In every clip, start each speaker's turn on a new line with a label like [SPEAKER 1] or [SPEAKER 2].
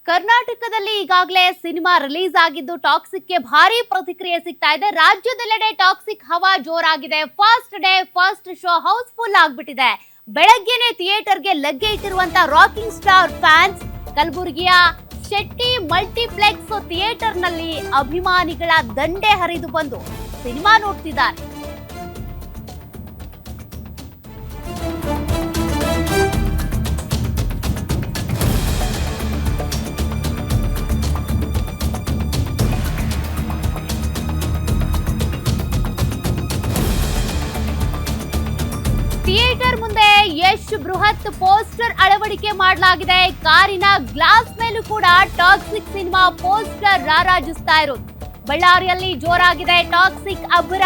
[SPEAKER 1] ಕರ್ನಾಟಕದಲ್ಲಿ ಈಗಾಗಲೇ cinema release ಆಗಿದ್ದು ಟಾಕ್ಸಿಕ್ಗೆ ಭಾರಿ ಪ್ರತಿಕ್ರಿಯೆ ಸಿಗ್ತಾ ಇದೆ. ರಾಜ್ಯದೆಲ್ಲೆಡೆ ಟಾಕ್ಸಿಕ್ ಹವಾ ಜೋರಾಗಿದೆ. First day first show housefull ಆಗ್ಬಿಟ್ಟಿದೆ. ಬೆಳಗ್ಗೆನೆ ಥಿಯೇಟರ್ಗೆ ಲಗ್ಗೆ ಇಟ್ಟಿರುವಂತ ರಾಕಿಂಗ್ ಸ್ಟಾರ್ ಫ್ಯಾನ್ಸ್ ಕಲಬುರಗಿಯ ಶೆಟ್ಟಿ ಮಲ್ಟಿಪ್ಲೆಕ್ಸ್ ಥಿಯೇಟರ್ ನಲ್ಲಿ ಅಭಿಮಾನಿಗಳ ದಂಡೆ ಹರಿದು ಬಂದು ಸಿನಿಮಾ ನೋಡ್ತಿದ್ದಾರೆ. ಥಿಯೇಟರ್ ಮುಂದೆ ಯಶ್ ಬೃಹತ್ ಪೋಸ್ಟರ್ ಅಳವಡಿಕೆ ಮಾಡಲಾಗಿದೆ. ಕಾರಿನ ಗ್ಲಾಸ್ ಮೇಲೂ ಕೂಡ ಟಾಕ್ಸಿಕ್ ಸಿನಿಮಾ ಪೋಸ್ಟರ್ ರಾರಾಜಿಸ್ತಾ ಇರೋದು. ಬಳ್ಳಾರಿಯಲ್ಲಿ ಜೋರಾಗಿದೆ ಟಾಕ್ಸಿಕ್ ಅಬ್ಬರ.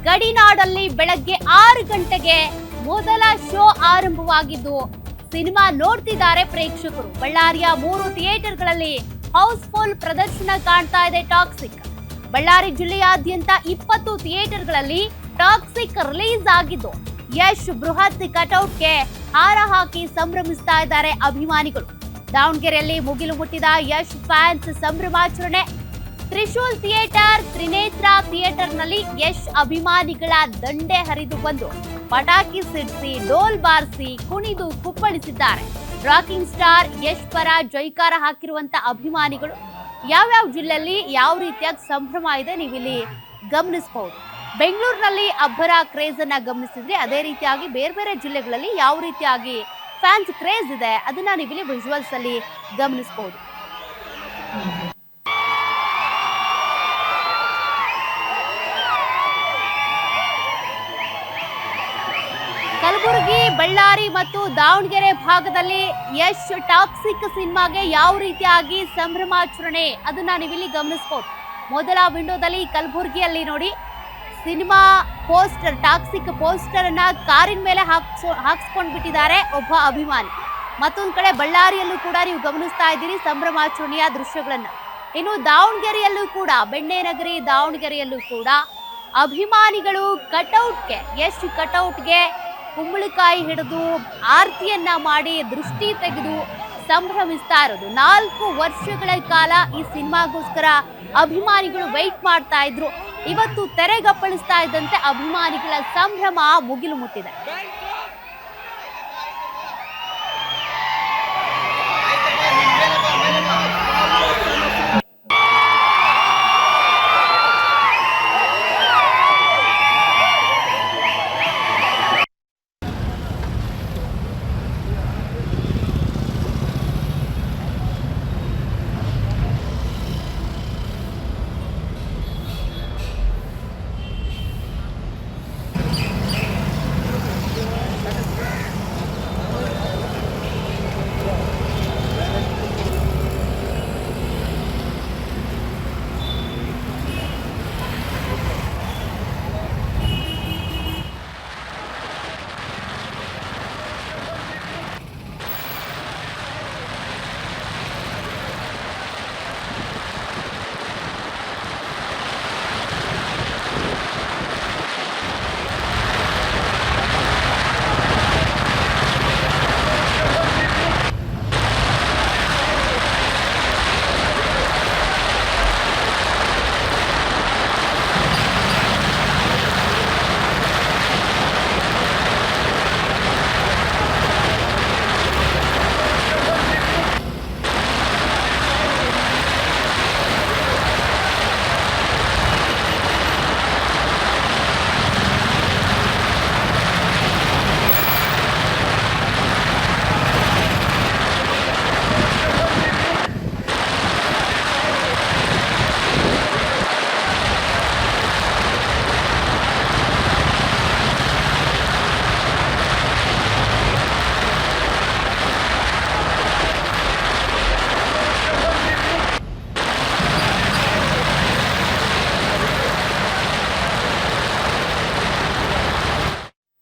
[SPEAKER 1] ಗಡಿನಾಡಲ್ಲಿ ಬೆಳಗ್ಗೆ 6 ಗಂಟೆಗೆ ಮೊದಲ ಶೋ ಆರಂಭವಾಗಿದ್ದು ಸಿನಿಮಾ ನೋಡ್ತಿದ್ದಾರೆ ಪ್ರೇಕ್ಷಕರು. ಬಳ್ಳಾರಿಯ 3 ಥಿಯೇಟರ್ಗಳಲ್ಲಿ ಹೌಸ್ಫುಲ್ ಪ್ರದರ್ಶನ ಕಾಣ್ತಾ ಇದೆ ಟಾಕ್ಸಿಕ್. ಬಳ್ಳಾರಿ ಜಿಲ್ಲೆಯಾದ್ಯಂತ 20 ಥಿಯೇಟರ್ಗಳಲ್ಲಿ ಟಾಕ್ಸಿಕ್ ರಿಲೀಸ್ ಆಗಿದ್ದು ಯಶ್ ಬೃಹತ್ ಕಟೌಟ್ಗೆ ಹಾರ ಹಾಕಿ ಸಂಭ್ರಮಿಸ್ತಾ ಇದ್ದಾರೆ ಅಭಿಮಾನಿಗಳು. ದಾವಣಗೆರೆಯಲ್ಲಿ ಮುಗಿಲು ಮುಟ್ಟಿದ ಯಶ್ ಫ್ಯಾನ್ಸ್ ಸಂಭ್ರಮಾಚರಣೆ. ತ್ರಿಶೂಲ್ ಥಿಯೇಟರ್, ತ್ರಿನೇತ್ರ ಥಿಯೇಟರ್ನಲ್ಲಿ ಯಶ್ ಅಭಿಮಾನಿಗಳ ದಂಡೆ ಹರಿದು ಬಂದು ಪಟಾಕಿ ಸಿಡಿಸಿ ಡೋಲ್ ಬಾರಿಸಿ ಕುಣಿದು ಕುಪ್ಪಳಿಸಿದ್ದಾರೆ. ರಾಕಿಂಗ್ ಸ್ಟಾರ್ ಯಶ್ ಪರ ಜೈಕಾರ ಹಾಕಿರುವಂತ ಅಭಿಮಾನಿಗಳು ಯಾವ್ಯಾವ ಜಿಲ್ಲೆಯಲ್ಲಿ ಯಾವ ರೀತಿಯಾಗಿ ಸಂಭ್ರಮ ಇದೆ ನೀವಿಲ್ಲಿ ಗಮನಿಸಬಹುದು. ಬೆಂಗಳೂರಿನಲ್ಲಿ ಅಬ್ಬರ ಕ್ರೇಜ್ ಅನ್ನ ಗಮನಿಸಿದ್ರೆ ಅದೇ ರೀತಿಯಾಗಿ ಬೇರೆ ಬೇರೆ ಜಿಲ್ಲೆಗಳಲ್ಲಿ ಯಾವ ರೀತಿಯಾಗಿ ಫ್ಯಾನ್ಸ್ ಕ್ರೇಜ್ ಇದೆ ಅದನ್ನ ನೀವಿಲ್ಲಿ ವಿಜುವಲ್ಸ್ ಅಲ್ಲಿ ಗಮನಿಸಬಹುದು. ಕಲಬುರಗಿ, ಬಳ್ಳಾರಿ ಮತ್ತು ದಾವಣಗೆರೆ ಭಾಗದಲ್ಲಿ ಯಶ್ ಟಾಕ್ಸಿಕ್ ಸಿನಿಮಾಗೆ ಯಾವ ರೀತಿಯಾಗಿ ಸಂಭ್ರಮಾಚರಣೆ ಅದನ್ನ ನೀವಿಲ್ಲಿ ಗಮನಿಸಬಹುದು. ಮೊದಲ ವಿಂಡೋದಲ್ಲಿ ಕಲಬುರಗಿಯಲ್ಲಿ ನೋಡಿ ಸಿನಿಮಾ ಪೋಸ್ಟರ್, ಟಾಕ್ಸಿಕ್ ಪೋಸ್ಟರ್ ಅನ್ನ ಕಾರಿನ ಮೇಲೆ ಹಾಕ್ಸ್ಕೊಂಡ್ ಬಿಟ್ಟಿದ್ದಾರೆ ಒಬ್ಬ ಅಭಿಮಾನಿ. ಮತ್ತೊಂದು ಕಡೆ ಬಳ್ಳಾರಿಯಲ್ಲೂ ಕೂಡ ನೀವು ಗಮನಿಸ್ತಾ ಇದ್ದೀರಿ ಸಂಭ್ರಮಾಚರಣೆಯ ದೃಶ್ಯಗಳನ್ನ. ಇನ್ನು ದಾವಣಗೆರೆಯಲ್ಲೂ ಕೂಡ, ಬೆಣ್ಣೆನಗರಿ ದಾವಣಗೆರೆಯಲ್ಲೂ ಕೂಡ ಅಭಿಮಾನಿಗಳು ಕಟೌಟ್ಗೆ, ಯಶ್ ಕಟೌಟ್ಗೆ ಕುಂಬಳಕಾಯಿ ಹಿಡಿದು ಆರತಿಯನ್ನ ಮಾಡಿ ದೃಷ್ಟಿ ತೆಗೆದು ಸಂಭ್ರಮಿಸ್ತಾ ಇರೋದು. 4 ವರ್ಷಗಳ ಕಾಲ ಈ ಸಿನಿಮಾಗೋಸ್ಕರ ಅಭಿಮಾನಿಗಳು ವೆಯ್ಟ್ ಮಾಡ್ತಾ ಇದ್ರು. ಇವತ್ತು ತೆರೆಗಪ್ಪಳಿಸ್ತಾ ಇದ್ದಂತೆ ಅಭಿಮಾನಿಗಳ ಸಂಭ್ರಮ ಮುಗಿಲು ಮುಟ್ಟಿದೆ.